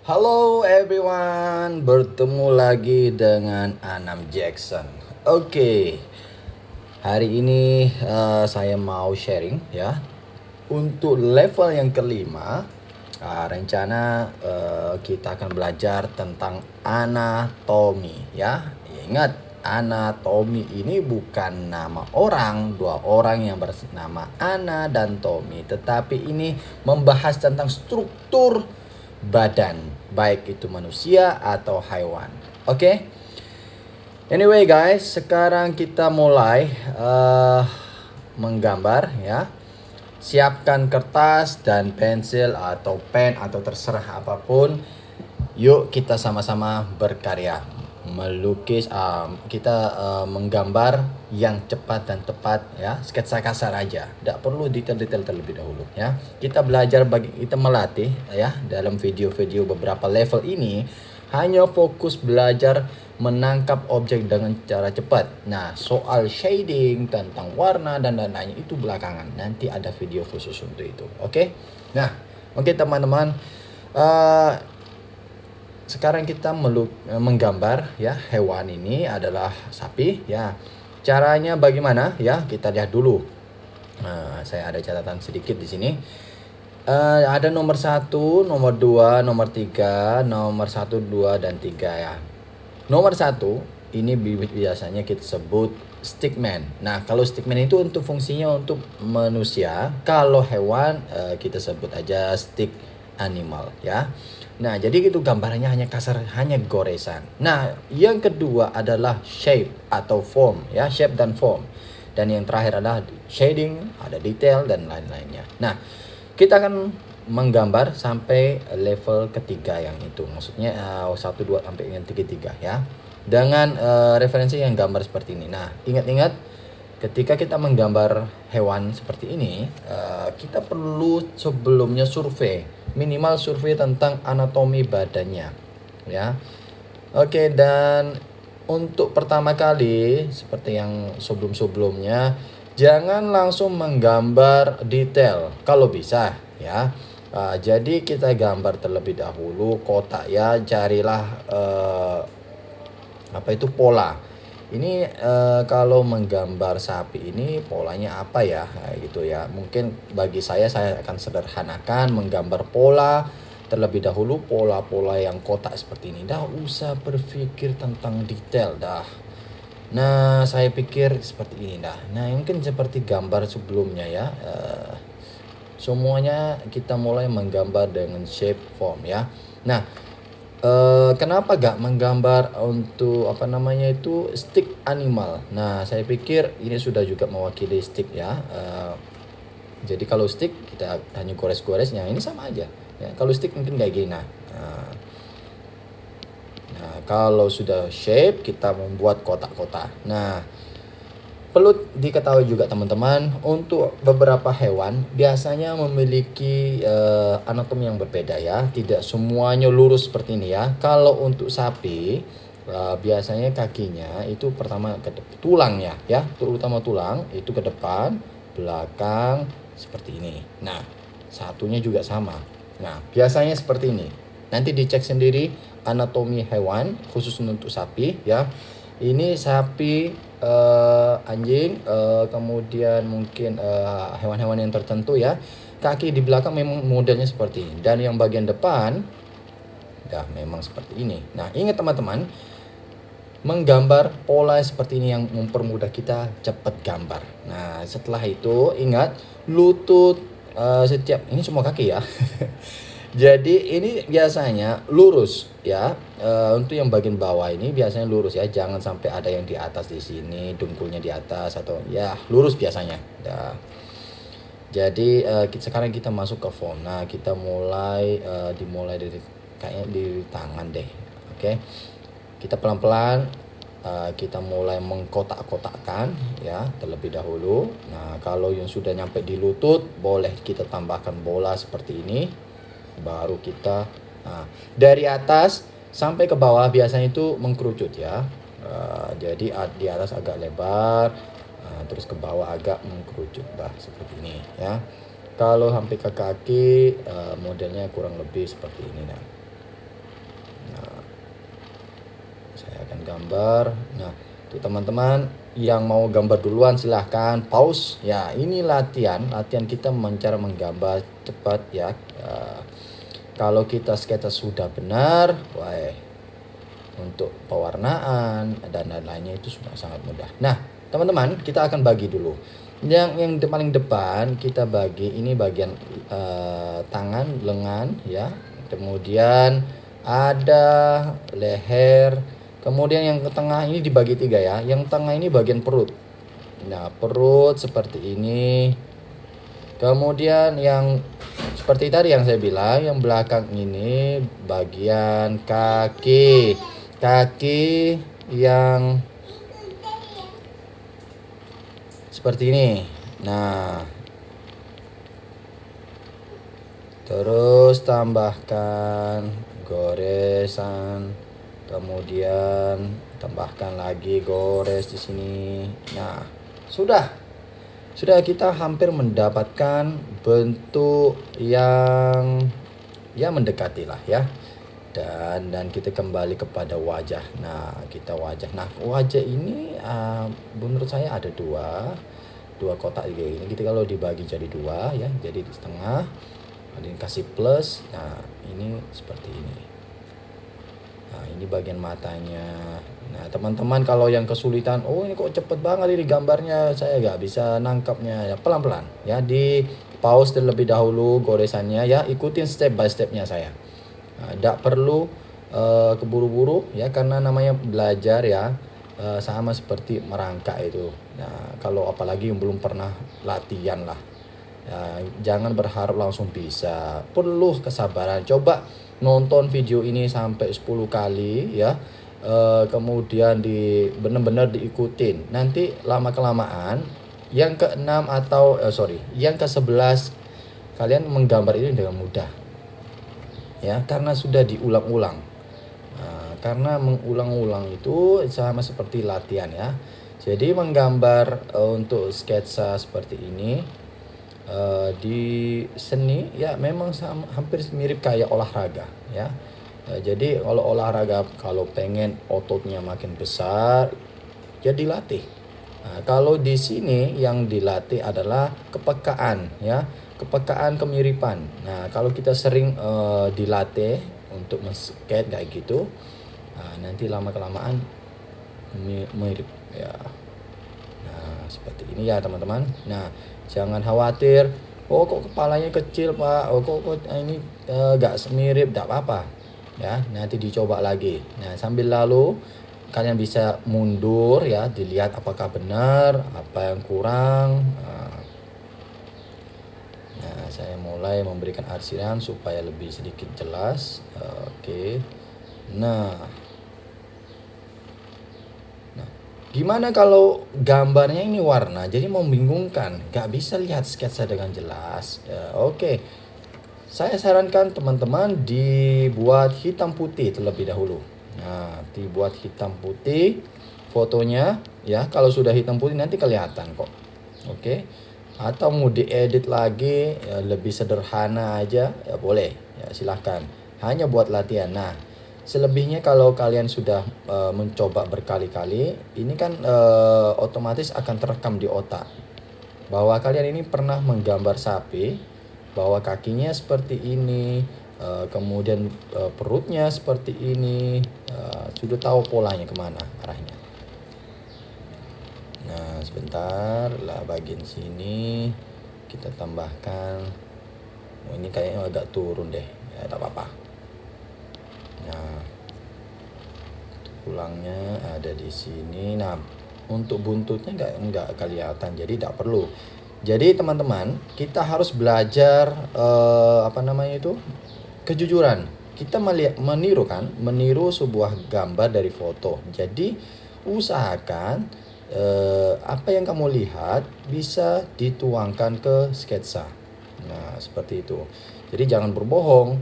Halo everyone, bertemu lagi dengan Anam Jackson. Oke, hari ini saya mau sharing ya. Untuk level yang kelima, rencana kita akan belajar tentang anatomi ya. Ingat, anatomi ini bukan nama orang, dua orang yang bernama Ana dan Tommy, tetapi ini membahas tentang struktur badan, baik itu manusia atau hewan. Oke. Anyway guys, sekarang kita mulai menggambar ya. Siapkan kertas dan pensil atau pen atau terserah apapun. Yuk kita sama-sama berkarya melukis. Kita menggambar yang cepat dan tepat ya, sketsa kasar aja, tidak perlu detail-detail terlebih dahulu ya. Kita belajar kita melatih ya dalam video-video beberapa level ini hanya fokus belajar menangkap objek dengan cara cepat. Nah, soal shading tentang warna dan lain-lain itu belakangan. Nanti ada video khusus untuk itu. Oke? Nah, oke teman-teman. Sekarang kita menggambar ya, hewan ini adalah sapi ya. Caranya bagaimana ya? Kita lihat dulu. Saya ada catatan sedikit di sini. Ada nomor 1, nomor 2, nomor 3, nomor 1, 2, dan 3 ya. Nomor 1 ini biasanya kita sebut stickman. Nah, kalau stickman itu untuk fungsinya untuk manusia. Kalau hewan kita sebut aja stick animal ya. Nah, jadi itu gambarannya hanya kasar, hanya goresan. Nah, yang kedua adalah shape atau form ya, shape dan form. Dan yang terakhir adalah shading, ada detail dan lain-lainnya. Nah, kita akan menggambar sampai level ketiga yang itu. Maksudnya 1, 2 sampai dengan 3 ya. Dengan referensi yang gambar seperti ini. Nah, ingat-ingat ketika kita menggambar hewan seperti ini, kita perlu sebelumnya survei, minimal survei tentang anatomi badannya ya. Oke, dan untuk pertama kali seperti yang sebelum-sebelumnya, jangan langsung menggambar detail kalau bisa ya. Jadi kita gambar terlebih dahulu kotak ya, carilah pola. Ini kalau menggambar sapi ini polanya apa ya, gitu ya. Mungkin bagi saya akan sederhanakan menggambar pola terlebih dahulu, pola-pola yang kotak seperti ini. Dah usah berpikir tentang detail dah. Nah, saya pikir seperti ini dah. Nah, mungkin seperti gambar sebelumnya ya. Semuanya kita mulai menggambar dengan shape form ya. Nah, kenapa gak menggambar untuk stick animal? Nah, saya pikir ini sudah juga mewakili stick ya. Jadi kalau stick kita hanya gores-goresnya, ini sama aja ya. Kalau stick mungkin kayak gini. Nah, kalau sudah shape kita membuat kotak-kotak. Nah, perlu diketahui juga teman-teman, untuk beberapa hewan biasanya memiliki anatomi yang berbeda ya. Tidak semuanya lurus seperti ini ya. Kalau untuk sapi biasanya kakinya itu pertama ke tulangnya ya, terutama tulang itu ke depan, belakang seperti ini. Nah, satunya juga sama. Nah, biasanya seperti ini. Nanti dicek sendiri anatomi hewan khusus untuk sapi ya. Ini sapi, anjing, kemudian mungkin hewan-hewan yang tertentu ya. Kaki di belakang memang modelnya seperti ini, dan yang bagian depan memang seperti ini. Nah, ingat teman-teman, menggambar pola seperti ini yang mempermudah kita cepat gambar. Nah, setelah itu ingat lutut, setiap ini semua kaki ya. Jadi ini biasanya lurus ya. Untuk yang bagian bawah ini biasanya lurus ya. Jangan sampai ada yang di atas di sini, dengkulnya di atas atau ya lurus biasanya. Ya. Jadi sekarang kita masuk ke form. Nah, kita dimulai dari kayaknya di tangan deh. Oke. Kita pelan-pelan kita mulai mengkotak-kotakkan ya terlebih dahulu. Nah, kalau yang sudah nyampe di lutut boleh kita tambahkan bola seperti ini. Baru kita dari atas sampai ke bawah biasanya itu mengkerucut ya. Jadi di atas agak lebar, terus ke bawah agak mengkerucut seperti ini ya. Kalau sampai ke kaki modelnya kurang lebih seperti ini. Nah, Saya akan gambar. Nah, untuk teman-teman yang mau gambar duluan silahkan pause. Ya, ini latihan kita cara menggambar cepat ya. Kalau kita sketsa sudah benar, wah, untuk pewarnaan dan lain-lainnya itu sudah sangat mudah. Nah, teman-teman, kita akan bagi dulu. Yang paling depan kita bagi ini bagian tangan, lengan ya. Kemudian ada leher. Kemudian yang ke tengah ini dibagi 3 ya. Yang tengah ini bagian perut. Nah, perut seperti ini. Kemudian yang seperti tadi yang saya bilang, yang belakang ini bagian kaki. Kaki yang seperti ini. Nah, terus tambahkan goresan, kemudian tambahkan lagi gores di sini. Nah, sudah kita hampir mendapatkan bentuk yang ya mendekati lah ya. Dan kita kembali kepada wajah. Nah, wajah ini menurut saya ada dua kotak kayak gini. Kita kalau dibagi jadi 2 ya, jadi di setengah ada yang kasih plus. Nah, ini seperti ini. Nah, ini bagian matanya. Nah, teman-teman kalau yang kesulitan, oh ini kok cepet banget ini gambarnya, saya nggak bisa nangkapnya, ya pelan-pelan ya, di pause terlebih dahulu goresannya ya, ikutin step by stepnya saya. Tidak perlu keburu-buru ya, karena namanya belajar ya, sama seperti merangkak itu. Nah, kalau apalagi yang belum pernah latihan lah, jangan berharap langsung bisa, perlu kesabaran. Coba nonton video ini sampai 10 kali ya, kemudian benar-benar diikutin. Nanti lama kelamaan yang ke-6 atau yang ke-11 kalian menggambar ini dengan mudah ya, karena sudah diulang-ulang. Karena mengulang-ulang itu sama seperti latihan ya. Jadi menggambar untuk sketsa seperti ini di seni ya memang hampir mirip kayak olahraga ya. Jadi kalau olahraga, kalau pengen ototnya makin besar ya dilatih. Kalau di sini yang dilatih adalah kepekaan ya, kepekaan kemiripan. Nah, kalau kita sering dilatih untuk men-skate kayak gitu, nanti lama kelamaan mirip ya. Nah, seperti ini ya teman-teman. Nah, jangan khawatir, oh kok kepalanya kecil Pak, oh kok ini gak semirip, gak apa-apa ya, nanti dicoba lagi. Nah, sambil lalu kalian bisa mundur ya, dilihat apakah benar, apa yang kurang. Nah, saya mulai memberikan arsiran supaya lebih sedikit jelas. Oke. Nah, gimana kalau gambarnya ini warna, jadi membingungkan, gak bisa lihat sketsa dengan jelas ya, oke. Saya sarankan teman-teman dibuat hitam putih terlebih dahulu. Nah, dibuat hitam putih fotonya ya, kalau sudah hitam putih nanti kelihatan kok. Oke. Atau mau diedit lagi ya, lebih sederhana aja ya boleh ya, silahkan, hanya buat latihan. Nah, selebihnya kalau kalian sudah mencoba berkali-kali, ini kan otomatis akan terekam di otak bahwa kalian ini pernah menggambar sapi, bahwa kakinya seperti ini, kemudian perutnya seperti ini, sudah tahu polanya kemana arahnya. Nah, sebentar lah, bagian sini kita tambahkan. Oh, ini kayaknya agak turun deh ya, tak apa-apa. Nah, tulangnya ada di sini. Nah, untuk buntutnya nggak kelihatan, jadi tidak perlu. Jadi teman-teman, kita harus belajar kejujuran. Kita meniru sebuah gambar dari foto. Jadi usahakan apa yang kamu lihat bisa dituangkan ke sketsa. Nah, seperti itu. Jadi jangan berbohong.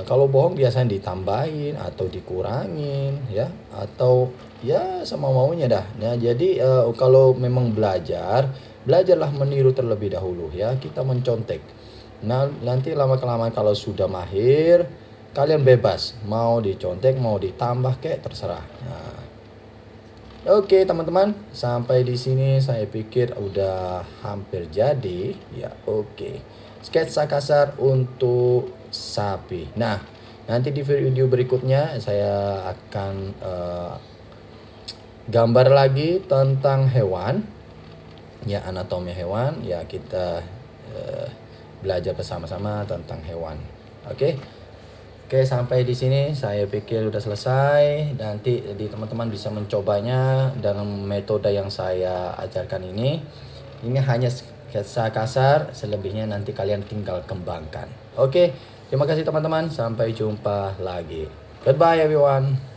Kalau bohong biasanya ditambahin atau dikurangin ya, atau ya sama maunya dah. Nah, jadi kalau memang belajarlah meniru terlebih dahulu ya, kita mencontek. Nah, nanti lama kelamaan kalau sudah mahir, kalian bebas mau dicontek mau ditambah kayak terserah. Nah, oke teman-teman, sampai di sini saya pikir udah hampir jadi ya. Oke, sketsa kasar untuk sapi. Nah, nanti di video berikutnya saya akan gambar lagi tentang hewan ya, anatomi hewan ya, kita belajar bersama-sama tentang hewan. Oke. Oke, sampai di sini saya pikir udah selesai. Nanti di teman-teman bisa mencobanya dengan metode yang saya ajarkan ini. Ini hanya sketsa kasar, selebihnya nanti kalian tinggal kembangkan. Oke, terima kasih teman-teman. Sampai jumpa lagi. Goodbye everyone.